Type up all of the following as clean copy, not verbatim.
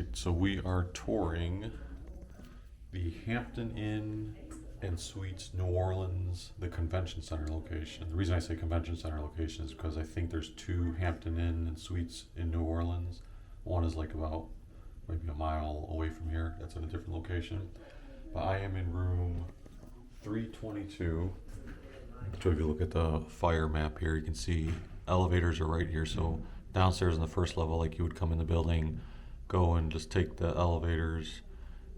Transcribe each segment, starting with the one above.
Alright, so we are touring the Hampton Inn and Suites New Orleans, the convention center location. The reason I say convention center location is because I think there's two Hampton Inn and Suites in New Orleans. One is like about maybe a mile away from here, that's in a different location. But I am in room 322. So if you look at the fire map here, you can see elevators are right here. So downstairs in the first level, like you would come in the building, go and just take the elevators,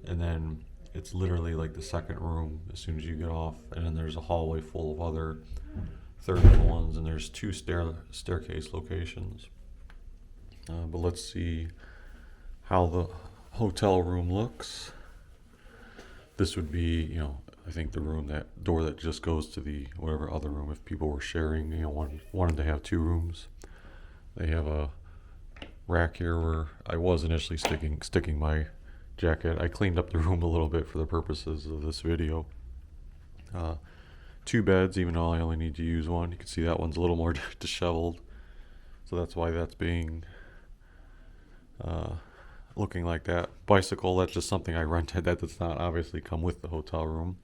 and then it's literally like the second room as soon as you get off, and then there's a hallway full of other third level ones, and there's two staircase locations. But let's see how the hotel room looks. This would be, I think the room, that door that just goes to the whatever other room if people were sharing, wanted to have two rooms. They have a rack here where I was initially sticking my jacket. I cleaned up the room a little bit for the purposes of this video. Two beds, even though I only need to use one. You can see that one's a little more disheveled, so that's why that's being looking like that. Bicycle, that's just something I rented. That does not obviously come with the hotel room.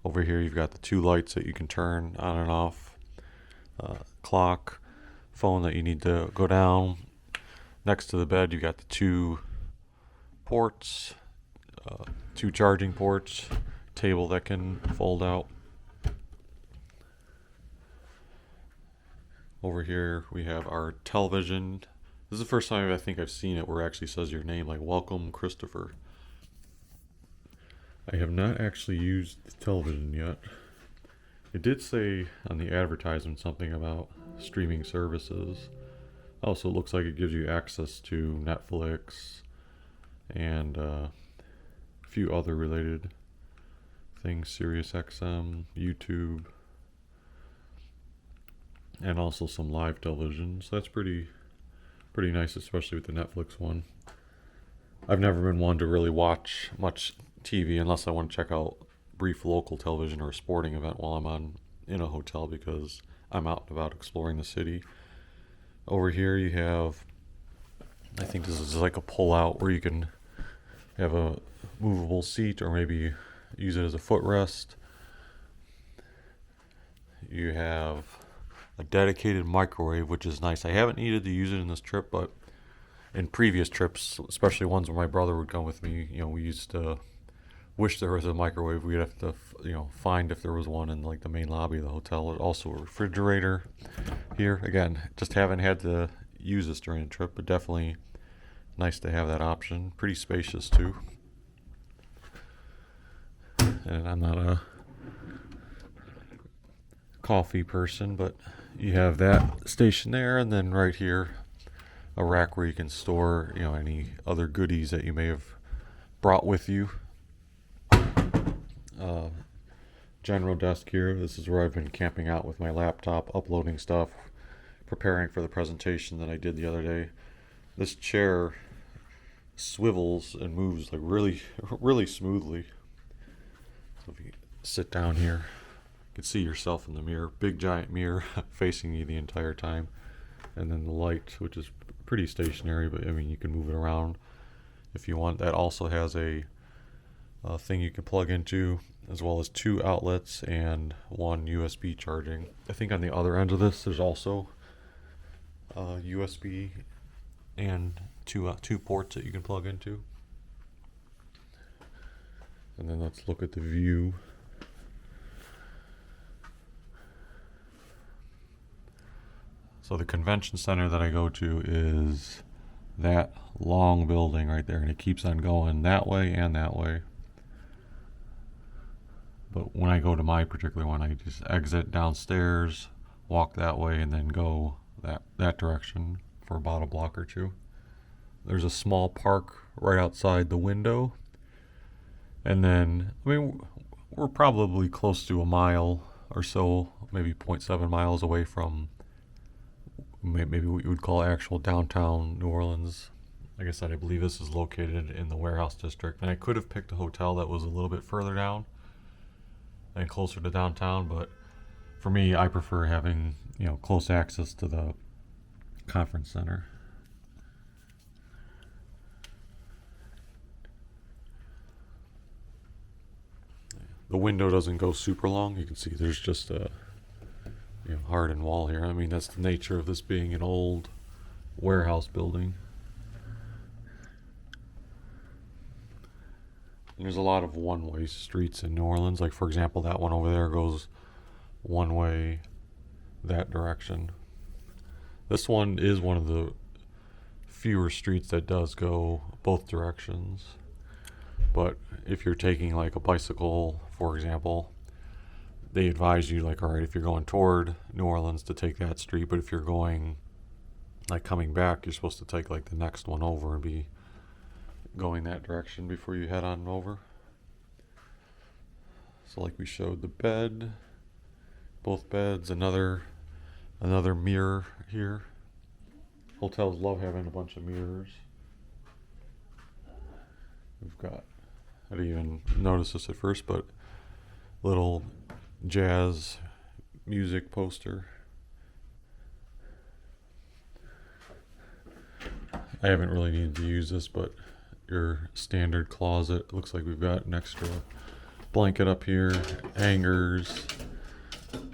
Over here you've got the two lights that you can turn on and off. Clock, phone that you need to go down. Next to the bed you got the two ports, two charging ports, table that can fold out. Over here we have our television. This is the first time I think I've seen it where it actually says your name, like welcome Christopher. I have not actually used the television yet. It did say on the advertisement something about streaming services. Also, it looks like it gives you access to Netflix and a few other related things, SiriusXM, YouTube, and also some live television. So that's pretty nice, especially with the Netflix one. I've never been one to really watch much TV unless I want to check out brief local television or a sporting event while I'm in a hotel, because I'm out and about exploring the city. Over here you have, I think this is like a pull out where you can have a movable seat or maybe use it as a footrest. You have a dedicated microwave, which is nice. I haven't needed to use it in this trip, but in previous trips, especially ones where my brother would come with me, we used to wish there was a microwave. We'd have to, find if there was one in like the main lobby of the hotel. Also a refrigerator here. Again, just haven't had to use this during the trip, but definitely nice to have that option. Pretty spacious too. And I'm not a coffee person, but you have that station there, and then right here a rack where you can store any other goodies that you may have brought with you. General desk here. This is where I've been camping out with my laptop, uploading stuff, preparing for the presentation that I did the other day. This chair swivels and moves like really smoothly. So if you sit down here, you can see yourself in the mirror. Big giant mirror facing you the entire time. And then the light, which is pretty stationary, but you can move it around if you want. That also has a thing you can plug into, as well as two outlets and one USB charging. I think on the other end of this there's also USB and two ports that you can plug into. And then let's look at the view. So the convention center that I go to is that long building right there, and it keeps on going that way and that way. But when I go to my particular one, I just exit downstairs, walk that way, and then go that direction for about a block or two. There's a small park right outside the window. And then, we're probably close to a mile or so, maybe 0.7 miles away from maybe what you would call actual downtown New Orleans. Like I said, I believe this is located in the warehouse district. And I could have picked a hotel that was a little bit further down and closer to downtown, but for me, I prefer having close access to the conference center. the window doesn't go super long. You can see there's just a hardened wall here. I mean, that's the nature of this being an old warehouse building. And there's a lot of one-way streets in New Orleans. Like, for example, that one over there goes one way that direction. This one is one of the fewer streets that does go both directions. But if you're taking like a bicycle, for example, they advise you, like, all right, if you're going toward New Orleans, to take that street, but if you're going, like, coming back, you're supposed to take like the next one over and be going that direction before you head on over. So like we showed, the bed, both beds, another mirror here. Hotels love having a bunch of mirrors. We've got, I didn't even notice this at first, but little jazz music poster. I haven't really needed to use this, but your standard closet. Looks like we've got an extra blanket up here, hangers.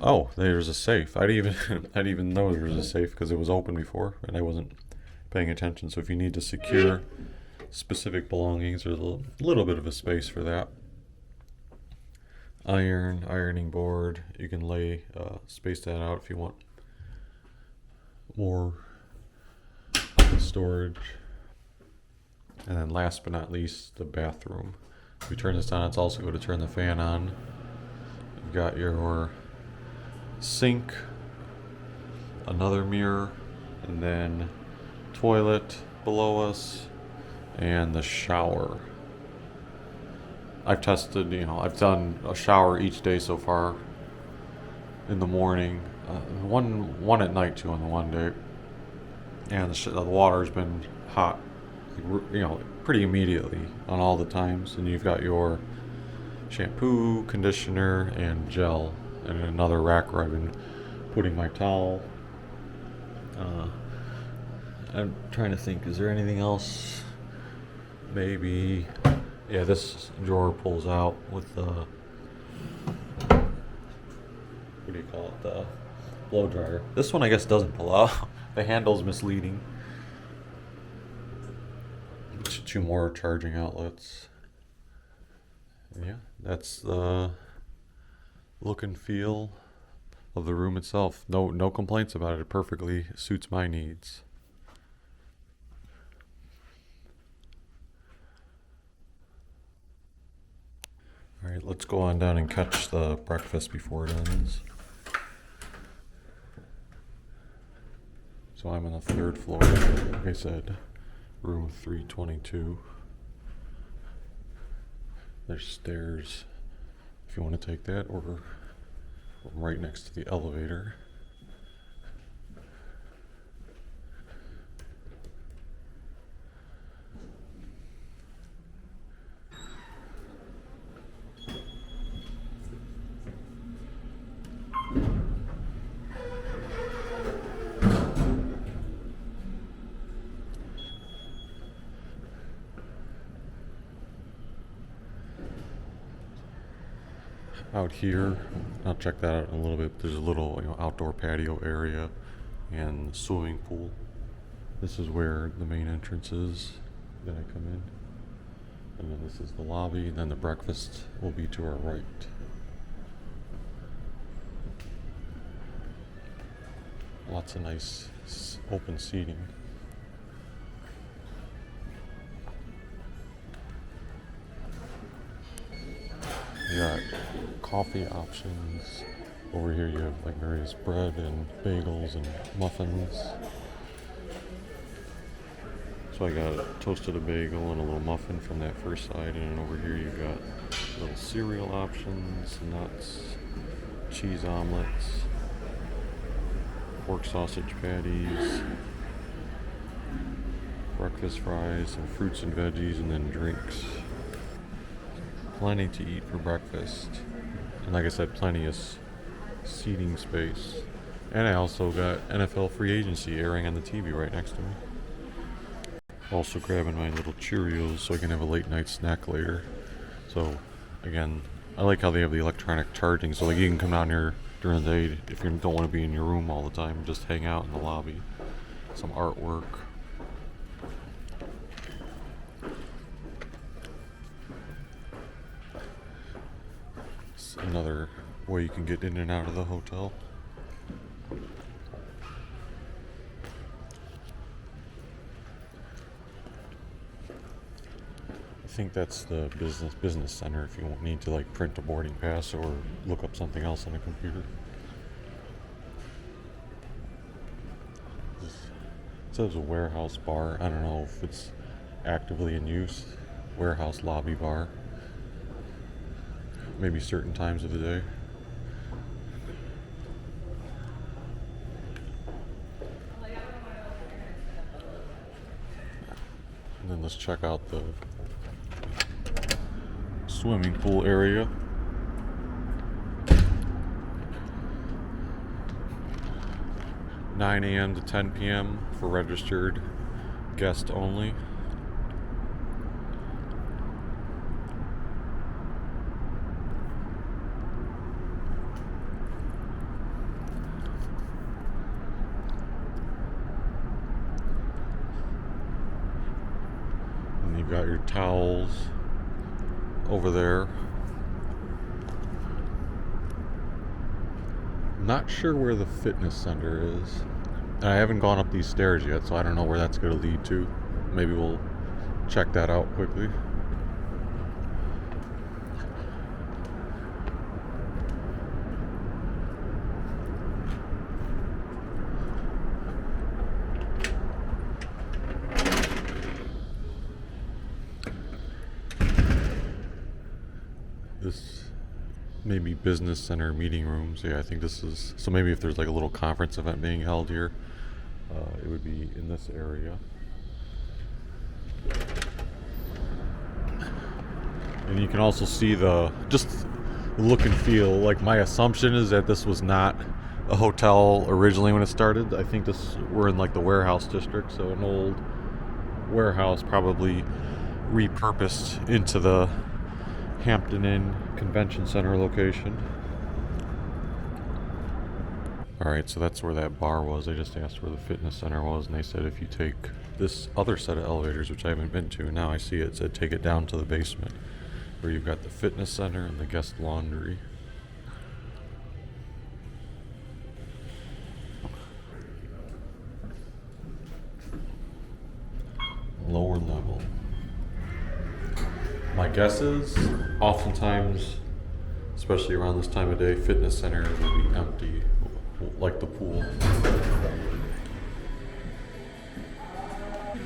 Oh, there's a safe. I didn't even know there was a safe because it was open before and I wasn't paying attention. So if you need to secure specific belongings, there's a little bit of a space for that. Ironing board. You can space that out if you want more storage. And then last but not least, the bathroom. If you turn this on, it's also going to turn the fan on. You've got your sink, another mirror, and then toilet below us, and the shower. I've tested, I've done a shower each day so far in the morning, one at night too on the one day, and the water's been hot, pretty immediately on all the times. And you've got your shampoo, conditioner, and gel, and another rack where I've been putting my towel. I'm trying to think, is there anything else? Maybe, yeah, this drawer pulls out with the, what do you call it, the blow dryer. This one I guess doesn't pull out. The handle's misleading. Two more charging outlets. And yeah, that's the look and feel of the room itself. No complaints about it. It perfectly suits my needs. All right, let's go on down and catch the breakfast before it ends. So I'm on the third floor, like I said, room 322. There's stairs if you want to take that, or right next to the elevator. Out here, I'll check that out in a little bit. There's a little outdoor patio area and swimming pool. This is where the main entrance is that I come in. And then this is the lobby, and then the breakfast will be to our right. Lots of nice open seating. You got coffee options. Over here you have like various bread and bagels and muffins. So I got toasted a bagel and a little muffin from that first side, and then over here you got little cereal options, nuts, cheese omelets, pork sausage patties, breakfast fries, and fruits and veggies, and then drinks. Plenty to eat for breakfast, and like I said, plenty of seating space. And I also got NFL free agency airing on the TV right next to me. Also grabbing my little Cheerios so I can have a late night snack later. So again, I like how they have the electronic charging, so like you can come down here during the day if you don't want to be in your room all the time. Just hang out in the lobby. Some artwork. It's another way you can get in and out of the hotel. I think that's the business center if you won't need to like print a boarding pass or look up something else on a computer. It says a warehouse bar. I don't know if it's actively in use. Warehouse lobby bar. Maybe certain times of the day. And then let's check out the swimming pool area. (9 a.m. to 10 p.m. for registered guests only. And you've got your towels over there. Not sure where the fitness center is. And I haven't gone up these stairs yet, so I don't know where that's going to lead to. Maybe we'll check that out quickly. This maybe business center meeting rooms. Yeah, I think this is, so maybe if there's like a little conference event being held here, it would be in this area. And you can also see the just look and feel. Like my assumption is that this was not a hotel originally when it started. I think we're in like the warehouse district, so an old warehouse probably repurposed into the Hampton Inn Convention Center location. Alright, so that's where that bar was. I just asked where the fitness center was, and they said if you take this other set of elevators, which I haven't been to, now I see it said take it down to the basement, where you've got the fitness center and the guest laundry. Lower level. My guess is, oftentimes, especially around this time of day, fitness centers will be empty, like the pool.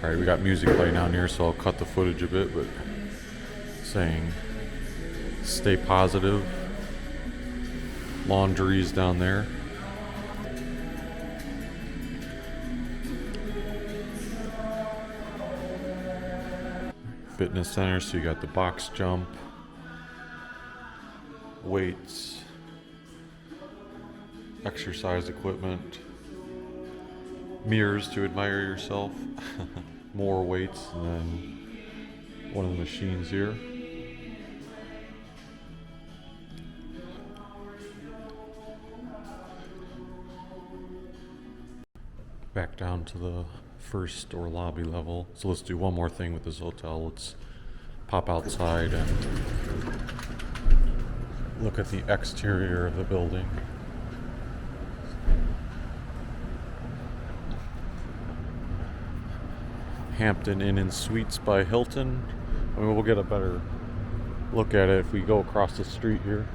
Alright, we got music playing down here, so I'll cut the footage a bit, but saying, stay positive. Laundry's down there. Fitness center, so you got the box jump, weights, exercise equipment, mirrors to admire yourself, more weights, and then one of the machines here. Back down to the first or lobby level. So let's do one more thing with this hotel. Let's pop outside and look at the exterior of the building. Hampton Inn and Suites by Hilton. I mean, we'll get a better look at it if we go across the street here.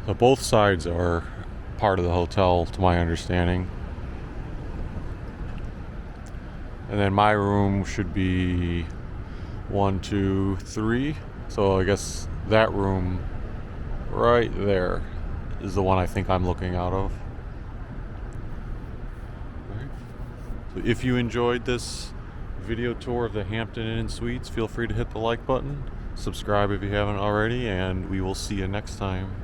So both sides are part of the hotel, to my understanding. And then my room should be 1, 2, 3. So I guess that room right there is the one I think I'm looking out of. Right. So if you enjoyed this video tour of the Hampton Inn and Suites, feel free to hit the like button, subscribe if you haven't already, and we will see you next time.